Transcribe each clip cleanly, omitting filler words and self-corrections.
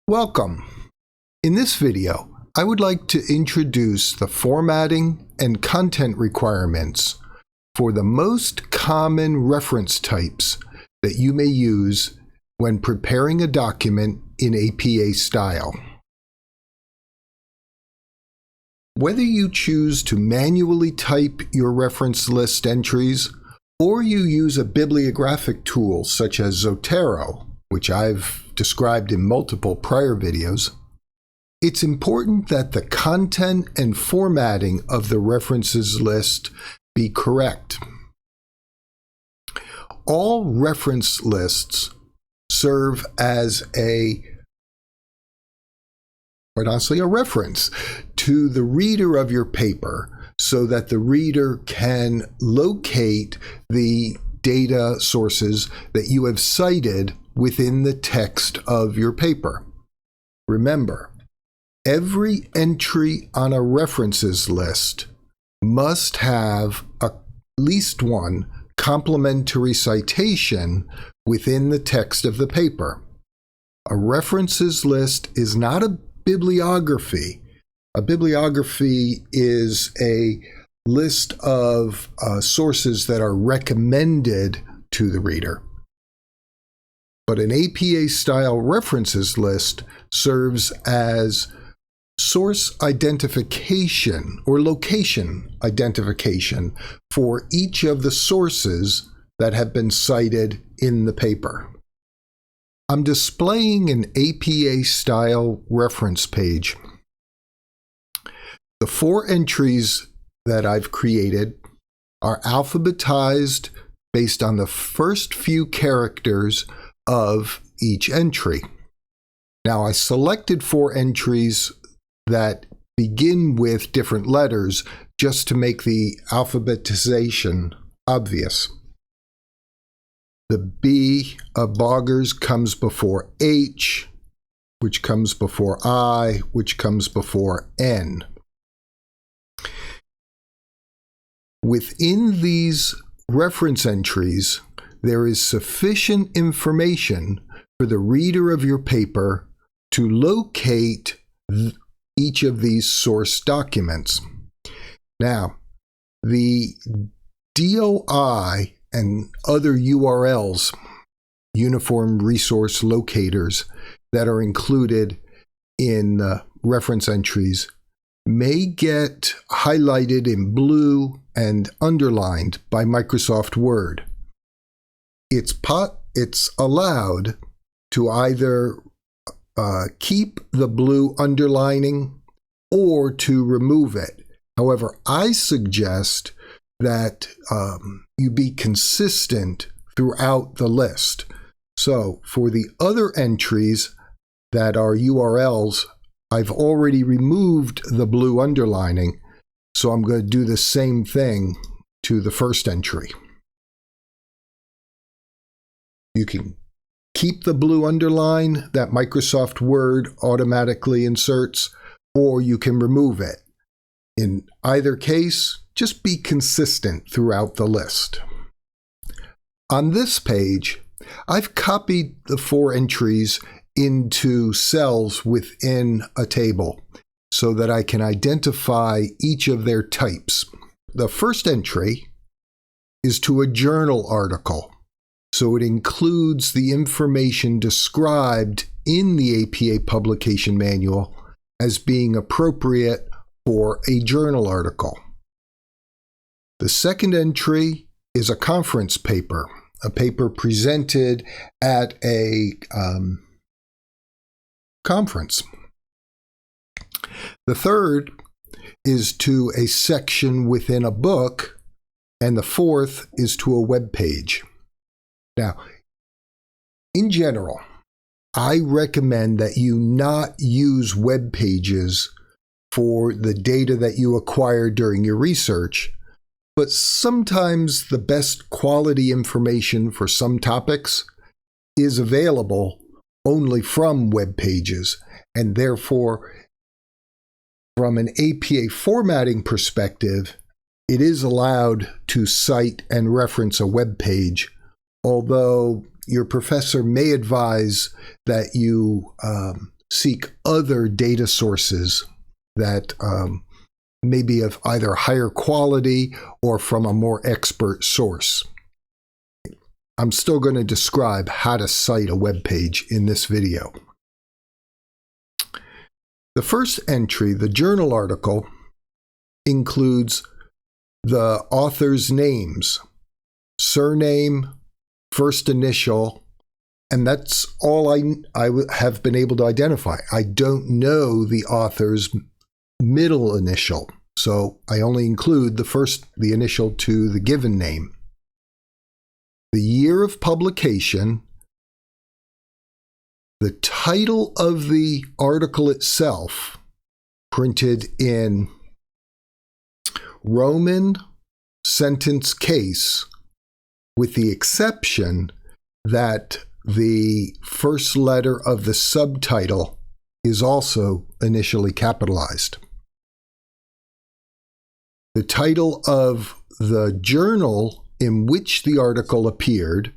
Welcome. In this video, I would like to introduce the formatting and content requirements for the most common reference types that you may use when preparing a document in APA style. Whether you choose to manually type your reference list entries or you use a bibliographic tool such as Zotero, which I've described in multiple prior videos, it's important that the content and formatting of the references list be correct. All reference lists serve as quite honestly, a reference to the reader of your paper so that the reader can locate the data sources that you have cited within the text of your paper. Remember, every entry on a references list must have at least one complementary citation within the text of the paper. A references list is not a bibliography. A bibliography is a list of sources that are recommended to the reader. But an APA-style references list serves as source identification or location identification for each of the sources that have been cited in the paper. I'm displaying an APA-style reference page. The 4 entries that I've created are alphabetized based on the first few characters of each entry. Now, I selected 4 entries that begin with different letters just to make the alphabetization obvious. The B of Boggers comes before H, which comes before I, which comes before N. Within these reference entries, there is sufficient information for the reader of your paper to locate each of these source documents. Now, the DOI and other URLs, Uniform Resource Locators, that are included in reference entries may get highlighted in blue and underlined by Microsoft Word. It's allowed to either keep the blue underlining or to remove it. However, I suggest that you be consistent throughout the list. So for the other entries that are URLs, I've already removed the blue underlining, so I'm going to do the same thing to the first entry. You can keep the blue underline that Microsoft Word automatically inserts, or you can remove it. In either case, just be consistent throughout the list. On this page, I've copied the 4 entries into cells within a table so that I can identify each of their types. The first entry is to a journal article, so it includes the information described in the APA publication manual as being appropriate for a journal article. The second entry is a conference paper, a paper presented at a conference. The third is to a section within a book, and the fourth is to a web page. Now, in general, I recommend that you not use web pages for the data that you acquire during your research, but sometimes the best quality information for some topics is available only from web pages, and therefore, from an APA formatting perspective, it is allowed to cite and reference a web page, although your professor may advise that you seek other data sources that may be of either higher quality or from a more expert source. I'm still going to describe how to cite a web page in this video. The first entry, the journal article, includes the author's names, surname, first initial, and that's all I have been able to identify. I don't know the author's middle initial, so I only include the initial to the given name. The year of publication, the title of the article itself, printed in Roman sentence case, with the exception that the first letter of the subtitle is also initially capitalized. The title of the journal in which the article appeared,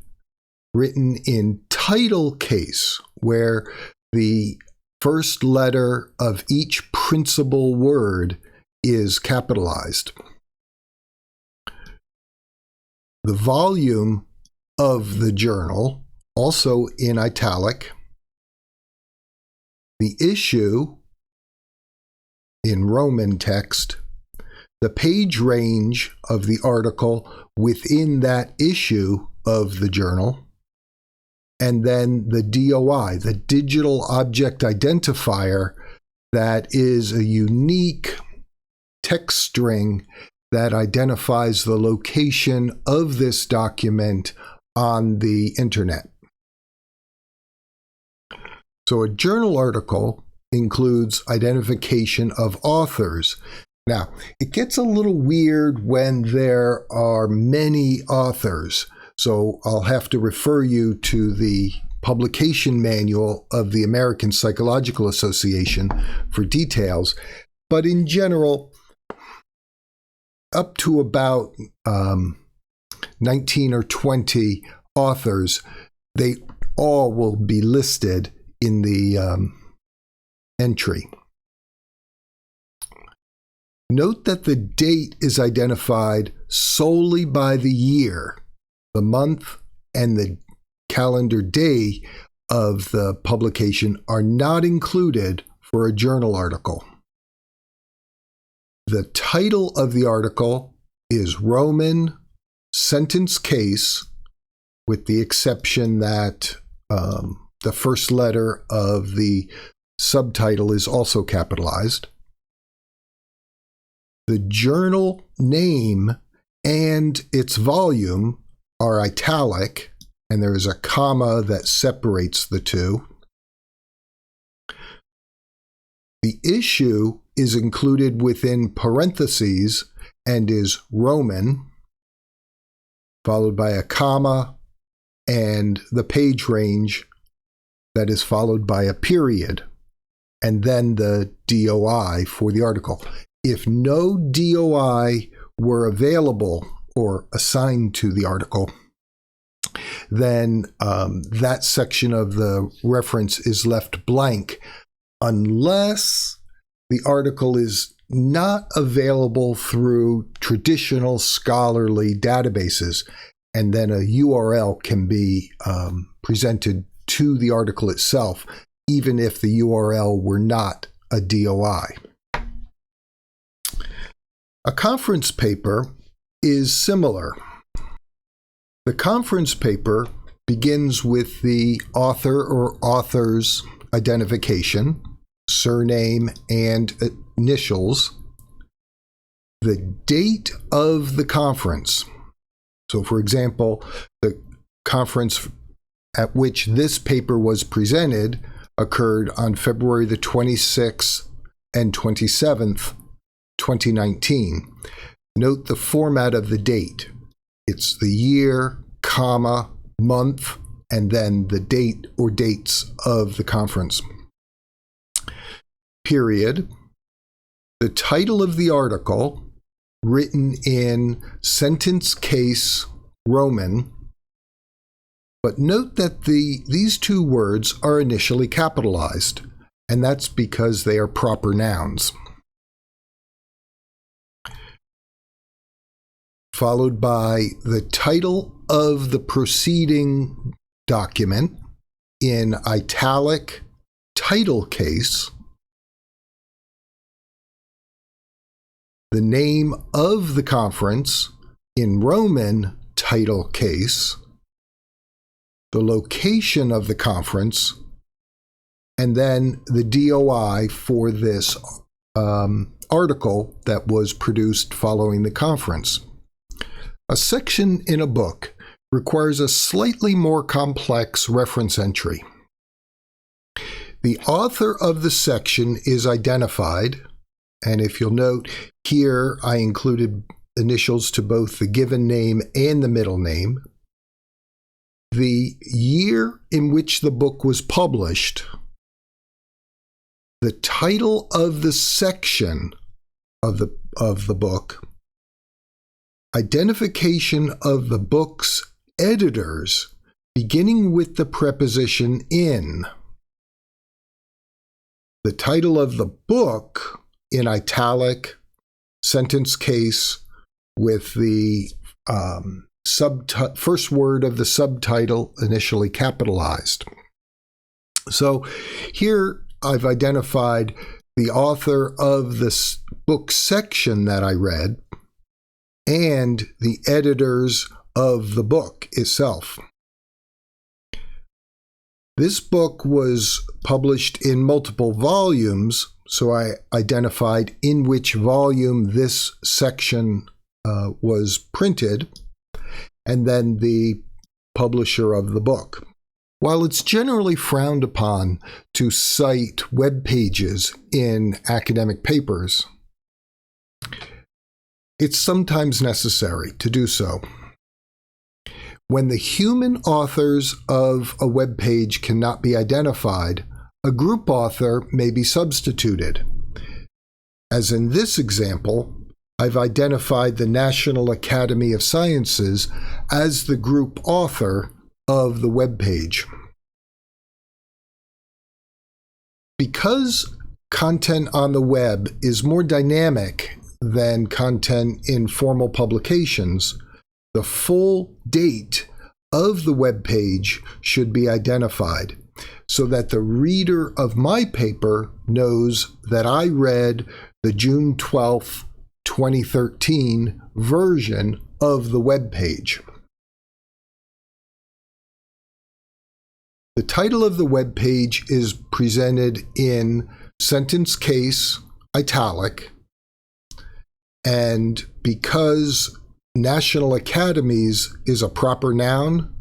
written in title case, where the first letter of each principal word is capitalized. The volume of the journal, also in italic. The issue, in Roman text. The page range of the article within that issue of the journal, and then the DOI, the digital object identifier, that is a unique text string that identifies the location of this document on the internet. So a journal article includes identification of authors. Now, it gets a little weird when there are many authors, so I'll have to refer you to the publication manual of the American Psychological Association for details. But in general, up to about 19 or 20 authors, they all will be listed in the entry. Note that the date is identified solely by the year, the month, and the calendar day of the publication are not included for a journal article. The title of the article is Roman sentence case, with the exception that the first letter of the subtitle is also capitalized. The journal name and its volume are italic, and there is a comma that separates the two. The issue is included within parentheses and is Roman, followed by a comma, and the page range that is followed by a period, and then the DOI for the article. If no DOI were available or assigned to the article, then that section of the reference is left blank unless the article is not available through traditional scholarly databases, and then a URL can be presented to the article itself, even if the URL were not a DOI. A conference paper is similar. The conference paper begins with the author or authors' identification, surname, and initials, the date of the conference. So, for example, the conference at which this paper was presented occurred on February the 26th and 27th, 2019. Note the format of the date. It's the year, comma, month, and then the date or dates of the conference. Period. The title of the article, written in sentence case Roman, but note that these two words are initially capitalized. and that's because they are proper nouns. Followed by the title of the preceding document in italic title case, the name of the conference in Roman title case, the location of the conference, and then the DOI for this article that was produced following the conference. A section in a book requires a slightly more complex reference entry. The author of the section is identified, and if you'll note, here I included initials to both the given name and the middle name, the year in which the book was published, the title of the section of the book, identification of the book's editors, beginning with the preposition in, the title of the book in italic, sentence case with the first word of the subtitle initially capitalized. So here I've identified the author of this book section that I read and the editors of the book itself. This book was published in multiple volumes, so I identified in which volume this section was printed, and then the publisher of the book. While it's generally frowned upon to cite web pages in academic papers, it's sometimes necessary to do so. When the human authors of a web page cannot be identified, a group author may be substituted. As in this example, I've identified the National Academy of Sciences as the group author of the web page. Because content on the web is more dynamic than content in formal publications, the full date of the web page should be identified so that the reader of my paper knows that I read the June 12th, 2013 version of the web page. The title of the web page is presented in sentence case italic, and because National Academies is a proper noun,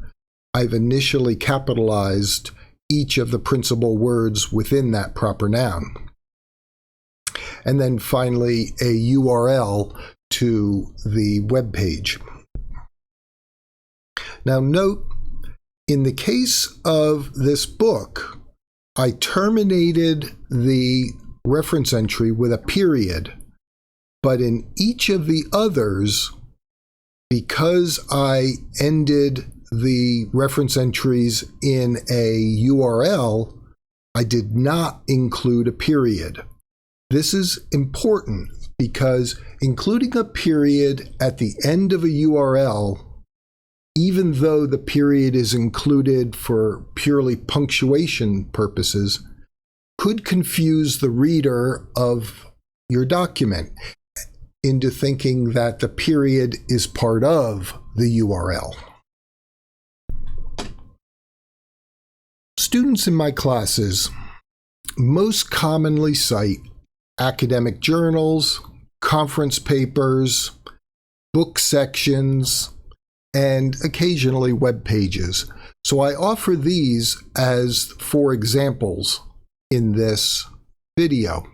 I've initially capitalized each of the principal words within that proper noun. And then finally, a URL to the web page. Now note, in the case of this book, I terminated the reference entry with a period, but in each of the others, because I ended the reference entries in a URL, I did not include a period. This is important because including a period at the end of a URL, even though the period is included for purely punctuation purposes, could confuse the reader of your document into thinking that the period is part of the URL. Students in my classes most commonly cite academic journals, conference papers, book sections, and occasionally web pages. So I offer these as 4 examples in this video.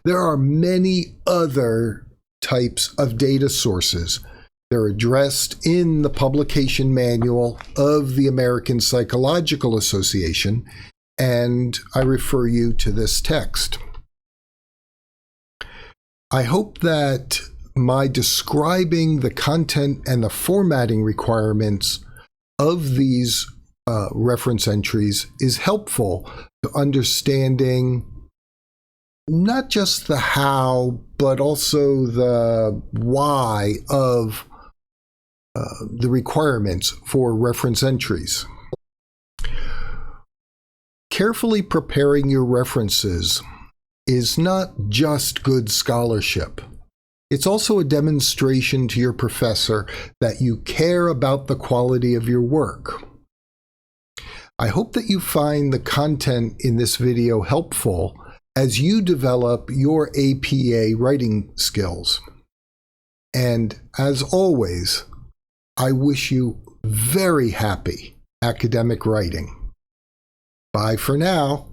There are many other types of data sources. They're addressed in the publication manual of the American Psychological Association, and I refer you to this text. I hope that my describing the content and the formatting requirements of these reference entries is helpful to understanding not just the how, but also the why of the requirements for reference entries. Carefully preparing your references is not just good scholarship. It's also a demonstration to your professor that you care about the quality of your work. I hope that you find the content in this video helpful as you develop your APA writing skills. And as always, I wish you very happy academic writing. Bye for now.